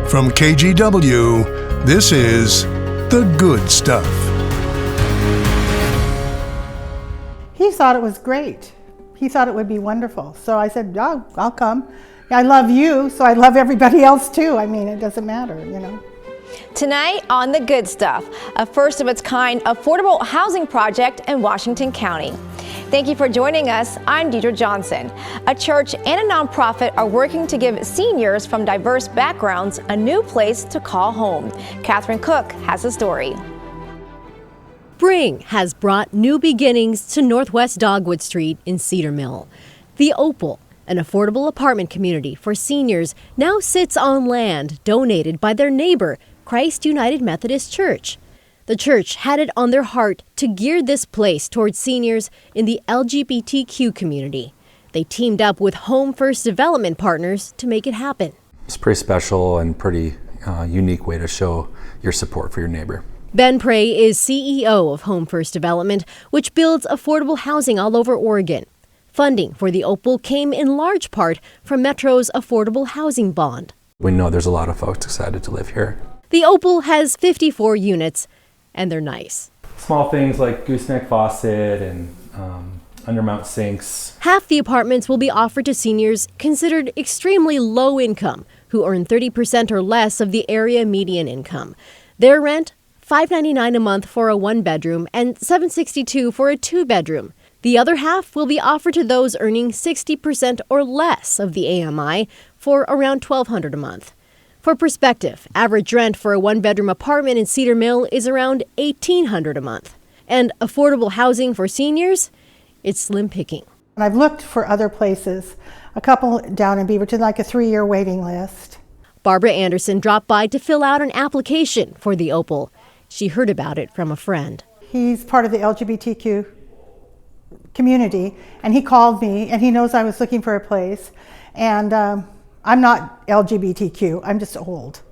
From KGW, this is The Good Stuff. He thought it was great. He thought it would be wonderful. So I said, oh, I'll come. I love you, so I love everybody else too. I mean, it doesn't matter, you know. Tonight on The Good Stuff, a first of its kind affordable housing project in Washington County. Thank you for joining us. I'm Deidre Johnson. A church and a nonprofit are working to give seniors from diverse backgrounds a new place to call home. Catherine Cook has the story. Spring has brought new beginnings to Northwest Dogwood Street in Cedar Mill. The Opal, an affordable apartment community for seniors, now sits on land donated by their neighbor, Christ United Methodist Church. The church had it on their heart to gear this place towards seniors in the LGBTQ community. They teamed up with Home First Development partners to make it happen. It's pretty special and pretty unique way to show your support for your neighbor. Ben Prey is CEO of Home First Development, which builds affordable housing all over Oregon. Funding for the Opal came in large part from Metro's Affordable Housing Bond. We know there's a lot of folks excited to live here. The Opal has 54 units, and they're nice. Small things like gooseneck faucet and undermount sinks. Half the apartments will be offered to seniors considered extremely low income, who earn 30% or less of the area median income. Their rent, $5.99 a month for a one-bedroom and $7.62 for a two-bedroom. The other half will be offered to those earning 60% or less of the AMI for around $1,200 a month. For perspective, average rent for a one-bedroom apartment in Cedar Mill is around $1,800 a month. And affordable housing for seniors, it's slim picking. And I've looked for other places, a couple down in Beaverton, like a 3-year waiting list. Barbara Anderson dropped by to fill out an application for the Opal. She heard about it from a friend. He's part of the LGBTQ community, and he called me, and he knows I was looking for a place. And I'm not LGBTQ, I'm just old.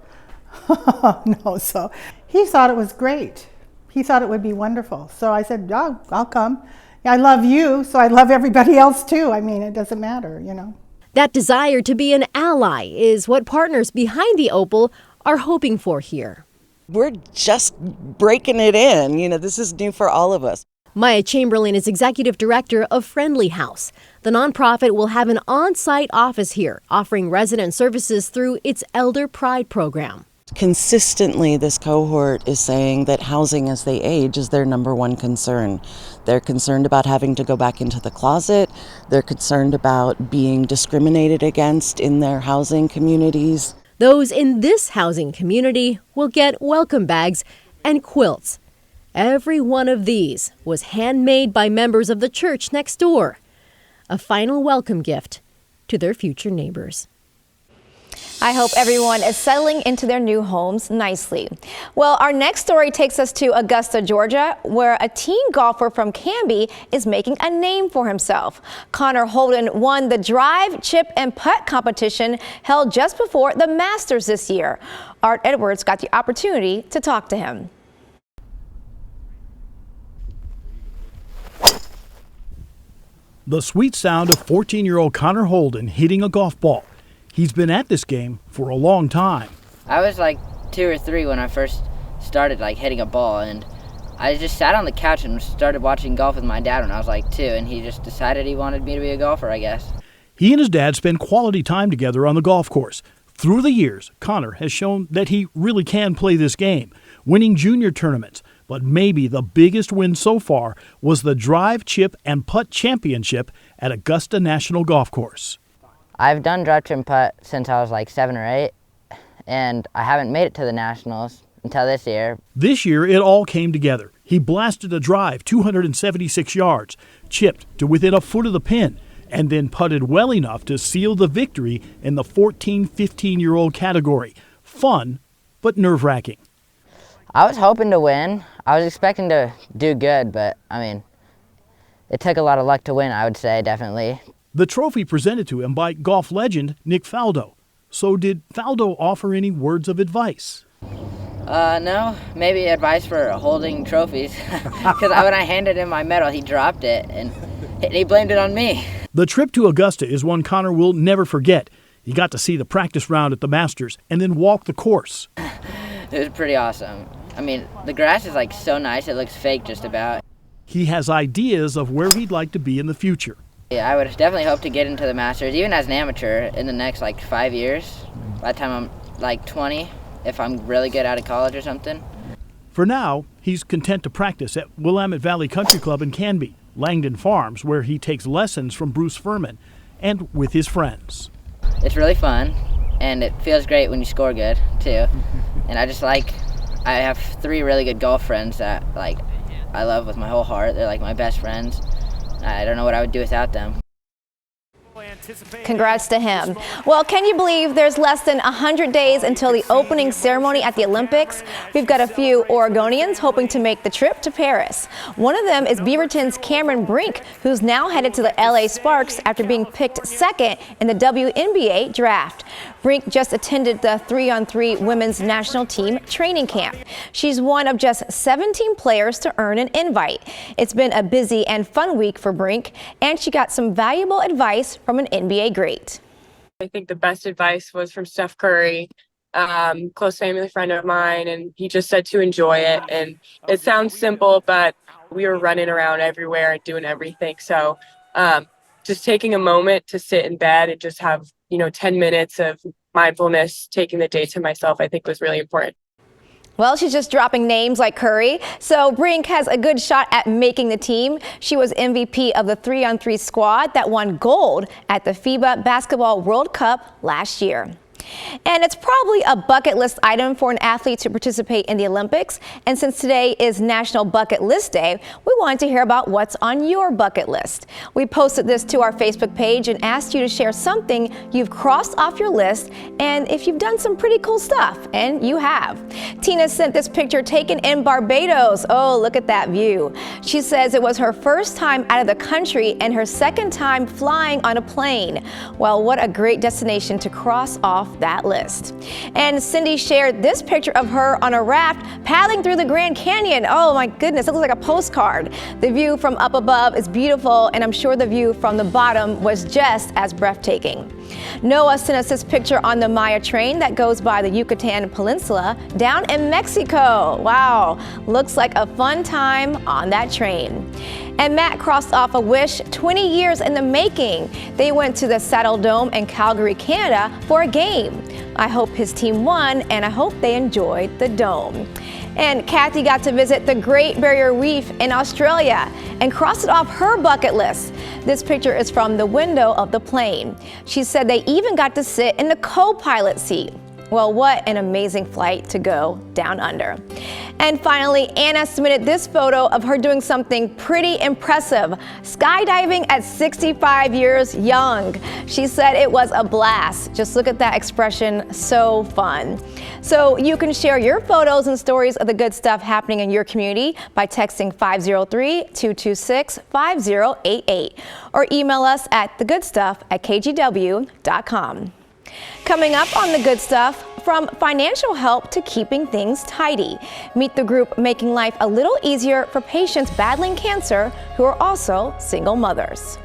No, so he thought it was great. He thought it would be wonderful. So I said, oh, I'll come. I love you, so I love everybody else too. I mean, it doesn't matter, you know. That desire to be an ally is what partners behind the Opal are hoping for here. We're just breaking it in. You know, this is new for all of us. Maya Chamberlain is executive director of Friendly House. The nonprofit will have an on-site office here, offering resident services through its Elder Pride program. Consistently, this cohort is saying that housing as they age is their number one concern. They're concerned about having to go back into the closet. They're concerned about being discriminated against in their housing communities. Those in this housing community will get welcome bags and quilts. Every one of these was handmade by members of the church next door. A final welcome gift to their future neighbors. I hope everyone is settling into their new homes nicely. Well, our next story takes us to Augusta, Georgia, where a teen golfer from Canby is making a name for himself. Connor Holden won the drive, chip, and putt competition held just before the Masters this year. Art Edwards got the opportunity to talk to him. The sweet sound of 14-year-old Connor Holden hitting a golf ball. He's been at this game for a long time. I was like 2 or 3 when I first started hitting a ball, and I just sat on the couch and started watching golf with my dad when I was like 2, and he just decided he wanted me to be a golfer, I guess. He and his dad spend quality time together on the golf course. Through the years, Connor has shown that he really can play this game, winning junior tournaments. But maybe the biggest win so far was the drive, chip, and putt championship at Augusta National Golf Course. I've done drive, chip, and putt since I was like 7 or 8, and I haven't made it to the Nationals until this year. This year, it all came together. He blasted a drive 276 yards, chipped to within a foot of the pin, and then putted well enough to seal the victory in the 14-15-year-old category. Fun, but nerve-wracking. I was hoping to win. I was expecting to do good, but, it took a lot of luck to win, I would say, definitely. The trophy presented to him by golf legend Nick Faldo. So did Faldo offer any words of advice? No, maybe advice for holding trophies. Because when I handed him my medal, he dropped it, and he blamed it on me. The trip to Augusta is one Connor will never forget. He got to see the practice round at the Masters and then walk the course. It was pretty awesome. I mean, the grass is like so nice, it looks fake just about. He has ideas of where he'd like to be in the future. Yeah, I would definitely hope to get into the Masters, even as an amateur, in the next like 5 years. By the time I'm like 20, if I'm really good out of college or something. For now, he's content to practice at Willamette Valley Country Club in Canby, Langdon Farms, where he takes lessons from Bruce Furman, and with his friends. It's really fun, and it feels great when you score good, too. And I have 3 really good golf friends that I love with my whole heart. They're like my best friends. I don't know what I would do without them. Congrats to him. Well, can you believe there's less than 100 days until the opening ceremony at the Olympics? We've got a few Oregonians hoping to make the trip to Paris. One of them is Beaverton's Cameron Brink, who's now headed to the LA Sparks after being picked second in the WNBA draft. Brink just attended the 3-on-3 women's national team training camp. She's one of just 17 players to earn an invite. It's been a busy and fun week for Brink, and she got some valuable advice from an NBA great. I think the best advice was from Steph Curry, close family friend of mine, and he just said to enjoy it. And it sounds simple, but we were running around everywhere and doing everything. So just taking a moment to sit in bed and just have 10 minutes of mindfulness, taking the day to myself, I think was really important. Well, she's just dropping names like Curry. So Brink has a good shot at making the team. She was MVP of the 3-on-3 squad that won gold at the FIBA Basketball World Cup last year. And it's probably a bucket list item for an athlete to participate in the Olympics. And since today is National Bucket List Day, we wanted to hear about what's on your bucket list. We posted this to our Facebook page and asked you to share something you've crossed off your list and if you've done some pretty cool stuff, and you have. Tina sent this picture taken in Barbados. Oh, look at that view. She says it was her first time out of the country and her second time flying on a plane. Well, what a great destination to cross off that list. And Cindy shared this picture of her on a raft paddling through the Grand Canyon. Oh my goodness, it looks like a postcard. The view from up above is beautiful, and I'm sure the view from the bottom was just as breathtaking. Noah sent us this picture on the Maya train that goes by the Yucatan Peninsula down in Mexico. Wow, looks like a fun time on that train. And Matt crossed off a wish 20 years in the making. They went to the Saddle Dome in Calgary, Canada for a game. I hope his team won, and I hope they enjoyed the dome. And Kathy got to visit the Great Barrier Reef in Australia and crossed it off her bucket list. This picture is from the window of the plane. She said they even got to sit in the co-pilot seat. Well, what an amazing flight to go down under. And finally, Anna submitted this photo of her doing something pretty impressive, skydiving at 65 years young. She said it was a blast. Just look at that expression, so fun. So you can share your photos and stories of the good stuff happening in your community by texting 503-226-5088 or email us at thegoodstuff@kgw.com. Coming up on The Good Stuff, from financial help to keeping things tidy. Meet the group making life a little easier for patients battling cancer who are also single mothers.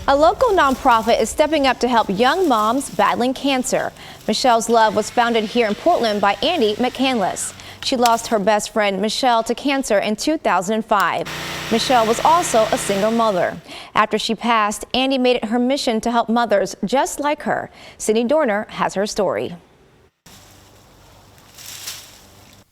A local nonprofit is stepping up to help young moms battling cancer. Michelle's Love was founded here in Portland by Andy McCandless. She lost her best friend Michelle to cancer in 2005. Michelle was also a single mother. After she passed, Andy made it her mission to help mothers just like her. Sydney Dorner has her story.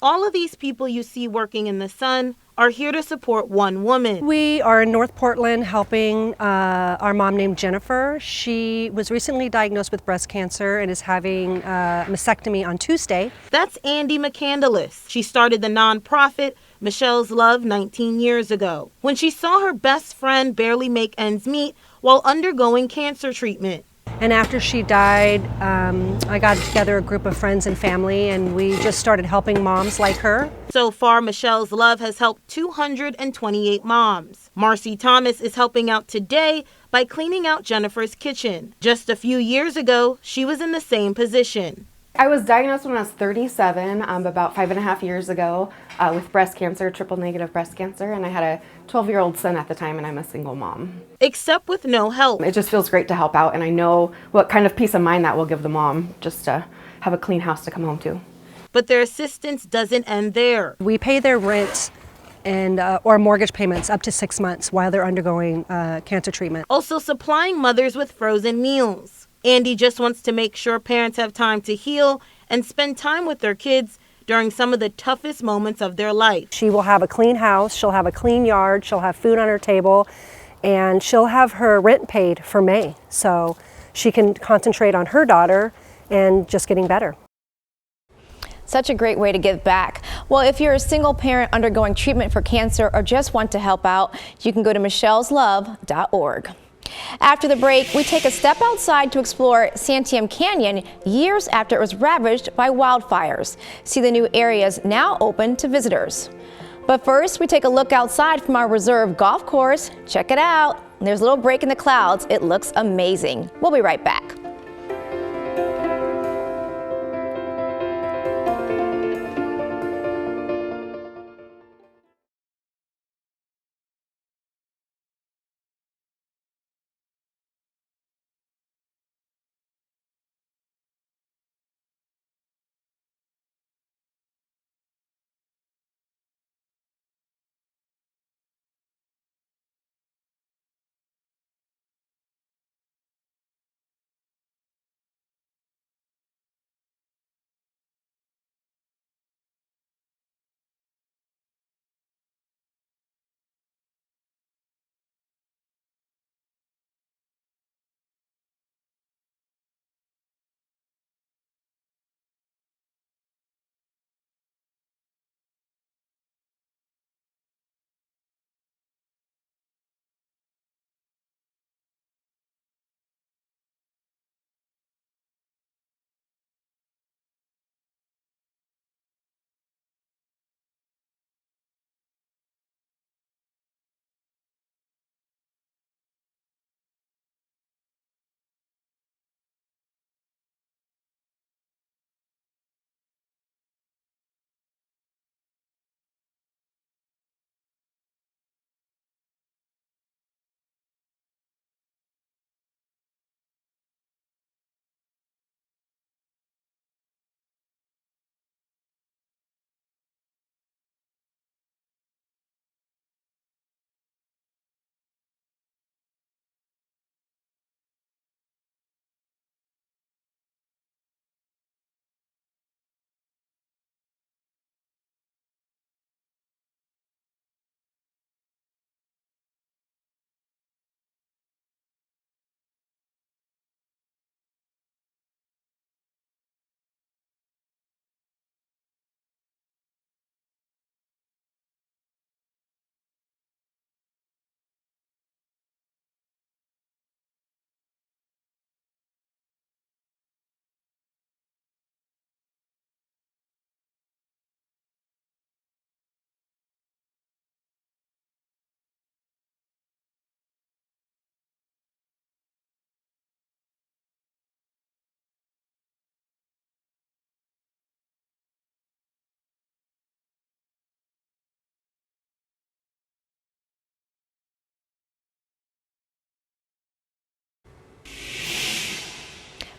All of these people you see working in the sun are here to support one woman. We are in North Portland helping our mom named Jennifer. She was recently diagnosed with breast cancer and is having a mastectomy on Tuesday. That's Andy McCandless. She started the nonprofit Michelle's Love 19 years ago when she saw her best friend barely make ends meet while undergoing cancer treatment. And after she died, I got together a group of friends and family, and we just started helping moms like her. So far, Michelle's Love has helped 228 moms. Marcy Thomas is helping out today by cleaning out Jennifer's kitchen. Just a few years ago, she was in the same position. I was diagnosed when I was 37, about 5.5 years ago, with breast cancer, triple negative breast cancer, and I had a 12-year-old son at the time, and I'm a single mom. Except with no help. It just feels great to help out, and I know what kind of peace of mind that will give the mom, just to have a clean house to come home to. But their assistance doesn't end there. We pay their rent and or mortgage payments up to 6 months while they're undergoing cancer treatment. Also supplying mothers with frozen meals. Andy just wants to make sure parents have time to heal and spend time with their kids during some of the toughest moments of their life. She will have a clean house, she'll have a clean yard, she'll have food on her table, and she'll have her rent paid for May. So she can concentrate on her daughter and just getting better. Such a great way to give back. Well, if you're a single parent undergoing treatment for cancer or just want to help out, you can go to michelleslove.org. After the break, we take a step outside to explore Santiam Canyon years after it was ravaged by wildfires. See the new areas now open to visitors. But first, we take a look outside from our reserve golf course. Check it out. There's a little break in the clouds. It looks amazing. We'll be right back.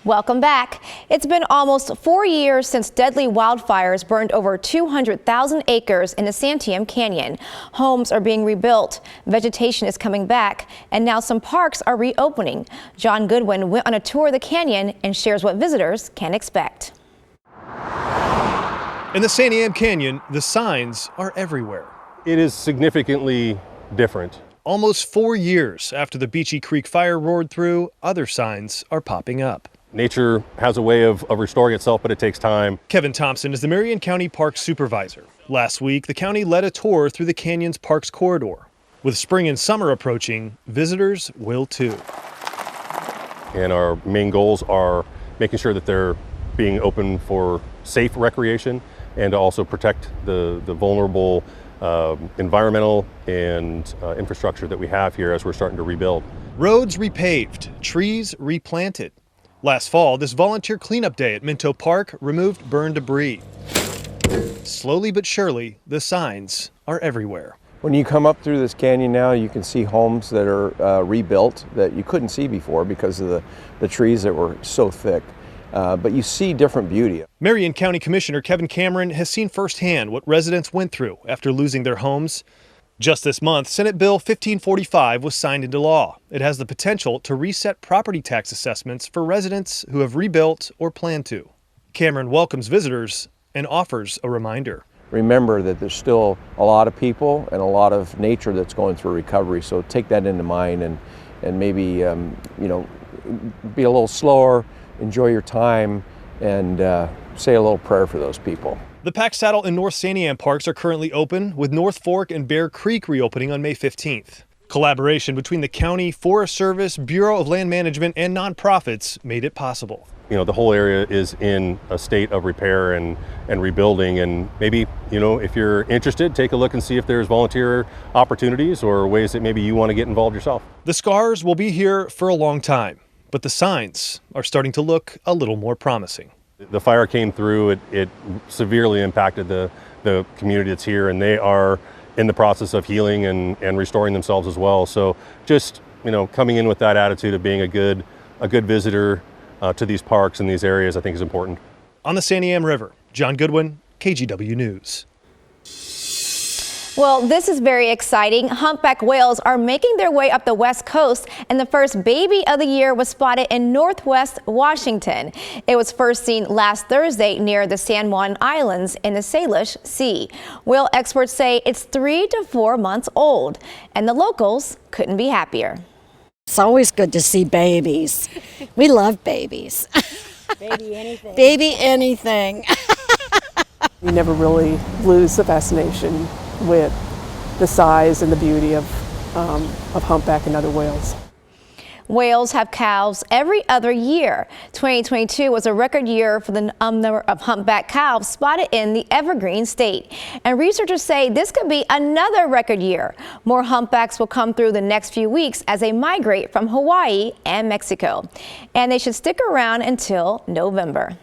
Welcome back. It's been almost 4 years since deadly wildfires burned over 200,000 acres in the Santiam Canyon. Homes are being rebuilt, vegetation is coming back, and now some parks are reopening. John Goodwin went on a tour of the canyon and shares what visitors can expect. In the Santiam Canyon, the signs are everywhere. It is significantly different. Almost 4 years after the Beachy Creek fire roared through, other signs are popping up. Nature has a way of restoring itself, but it takes time. Kevin Thompson is the Marion County Park Supervisor. Last week, the county led a tour through the canyon's parks corridor. With spring and summer approaching, visitors will too. And our main goals are making sure that they're being open for safe recreation and to also protect the vulnerable environmental and infrastructure that we have here as we're starting to rebuild. Roads repaved, trees replanted. Last fall, this volunteer cleanup day at Minto Park removed burned debris. Slowly but surely, the signs are everywhere. When you come up through this canyon now, you can see homes that are rebuilt that you couldn't see before because of the trees that were so thick. But you see different beauty. Marion County Commissioner Kevin Cameron has seen firsthand what residents went through after losing their homes. Just this month, Senate Bill 1545 was signed into law. It has the potential to reset property tax assessments for residents who have rebuilt or plan to. Cameron welcomes visitors and offers a reminder. Remember that there's still a lot of people and a lot of nature that's going through recovery. So take that into mind and maybe be a little slower, enjoy your time, and say a little prayer for those people. The Pack Saddle and North Santiam parks are currently open, with North Fork and Bear Creek reopening on May 15th. Collaboration between the county, Forest Service, Bureau of Land Management, and nonprofits made it possible. You know, the whole area is in a state of repair and rebuilding, and maybe, if you're interested, take a look and see if there's volunteer opportunities or ways that maybe you want to get involved yourself. The scars will be here for a long time, but the signs are starting to look a little more promising. The fire came through, it severely impacted the community that's here, and they are in the process of healing and restoring themselves as well. So just, coming in with that attitude of being a good visitor to these parks and these areas, I think is important. On the Santiam River, John Goodwin, KGW News. Well, this is very exciting. Humpback whales are making their way up the West Coast, and the first baby of the year was spotted in Northwest Washington. It was first seen last Thursday near the San Juan Islands in the Salish Sea. Whale experts say it's 3 to 4 months old, and the locals couldn't be happier. It's always good to see babies. We love babies. Baby anything. Baby anything. You never really lose the fascination with the size and the beauty of humpback and other whales. Whales have calves every other year. 2022 was a record year for the number of humpback calves spotted in the Evergreen State. And researchers say this could be another record year. More humpbacks will come through the next few weeks as they migrate from Hawaii and Mexico. And they should stick around until November.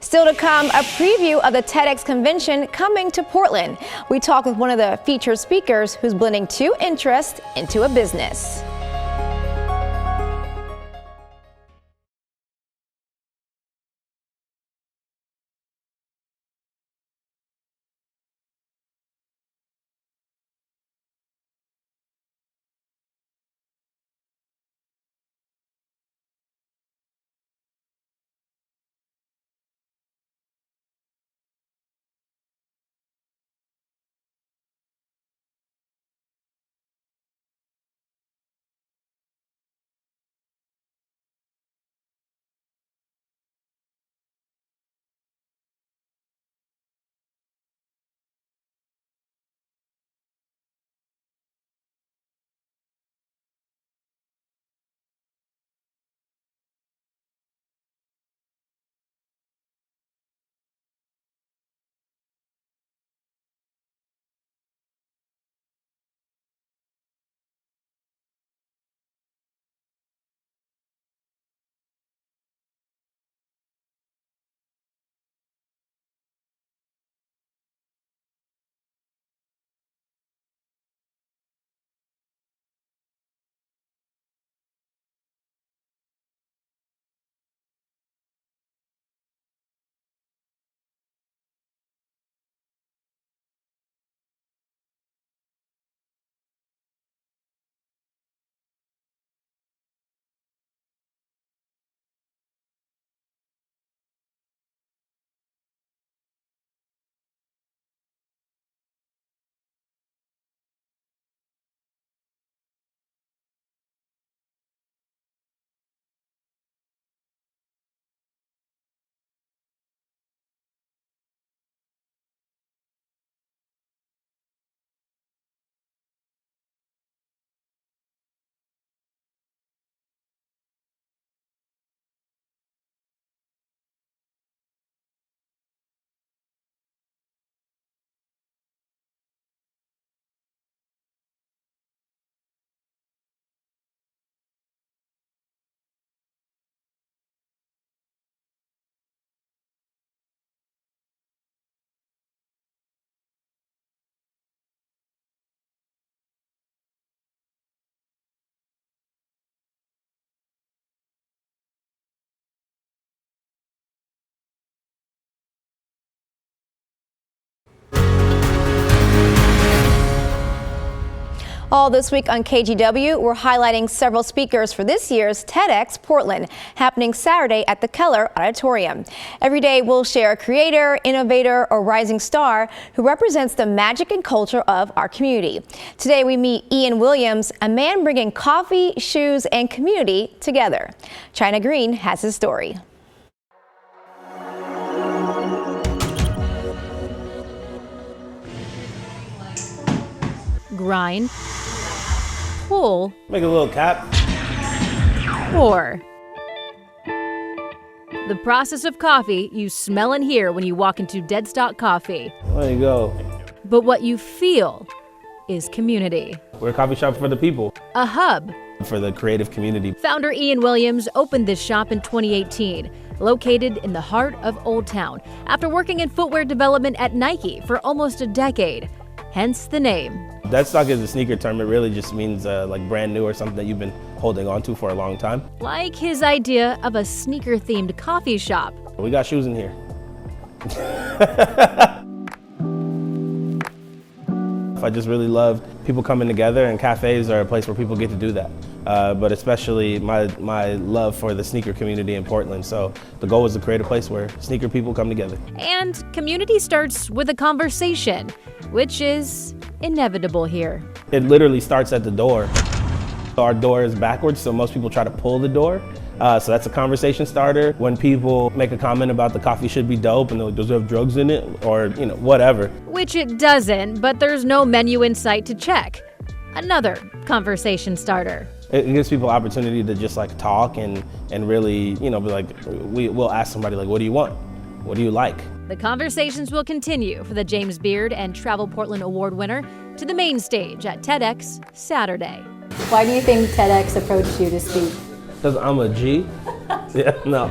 Still to come, a preview of the TEDx convention coming to Portland. We talk with one of the featured speakers who's blending two interests into a business. All this week on KGW, we're highlighting several speakers for this year's TEDx Portland, happening Saturday at the Keller Auditorium. Every day we'll share a creator, innovator, or rising star who represents the magic and culture of our community. Today we meet Ian Williams, a man bringing coffee, shoes, and community together. China Green has his story. Grind, pull, make a little cap, pour. The process of coffee you smell and hear when you walk into Deadstock Coffee. There you go. But what you feel is community. We're a coffee shop for the people. A hub. For the creative community. Founder Ian Williams opened this shop in 2018, located in the heart of Old Town, after working in footwear development at Nike for almost a decade. Hence the name. Deadstock is a sneaker term. It really just means like brand new or something that you've been holding on to for a long time. Like his idea of a sneaker-themed coffee shop. We got shoes in here. I just really love people coming together, and cafes are a place where people get to do that. But especially my love for the sneaker community in Portland. So the goal is to create a place where sneaker people come together. And community starts with a conversation, which is inevitable here. It literally starts at the door. Our door is backwards, so most people try to pull the door. So that's a conversation starter. When people make a comment about the coffee should be dope and does it have drugs in it, or whatever. Which it doesn't, but there's no menu in sight to check. Another conversation starter. It gives people opportunity to just like talk and really, be like, we'll ask somebody like, what do you want? What do you like? The conversations will continue for the James Beard and Travel Portland Award winner to the main stage at TEDx Saturday. Why do you think TEDx approached you to speak? Because I'm a G. Yeah, no,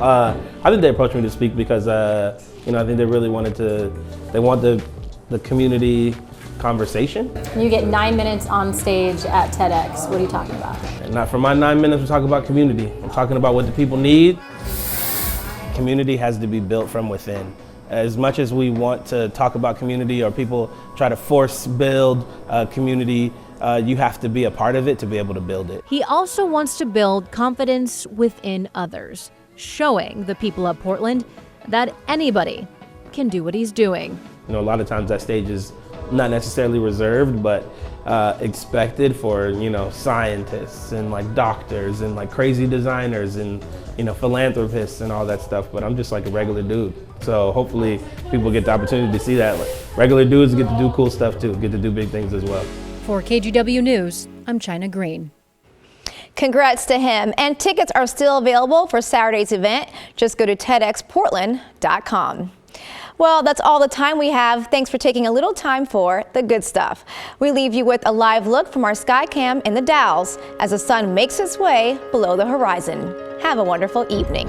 I think they approached me to speak because, I think they really want the community conversation. You get 9 minutes on stage at TEDx. What are you talking about? And not for my 9 minutes, we're talking about community. I'm talking about what the people need. Community has to be built from within. As much as we want to talk about community, or people try to force build a community, you have to be a part of it to be able to build it. He also wants to build confidence within others, showing the people of Portland that anybody can do what he's doing. A lot of times that stage is not necessarily reserved, but expected for, scientists and like doctors and like crazy designers and, philanthropists and all that stuff. But I'm just like a regular dude. So hopefully people get the opportunity to see that. Like, regular dudes get to do cool stuff too, get to do big things as well. For KGW News, I'm China Green. Congrats to him. And tickets are still available for Saturday's event. Just go to TEDxPortland.com. Well, that's all the time we have. Thanks for taking a little time for the good stuff. We leave you with a live look from our Skycam in the Dalles as the sun makes its way below the horizon. Have a wonderful evening.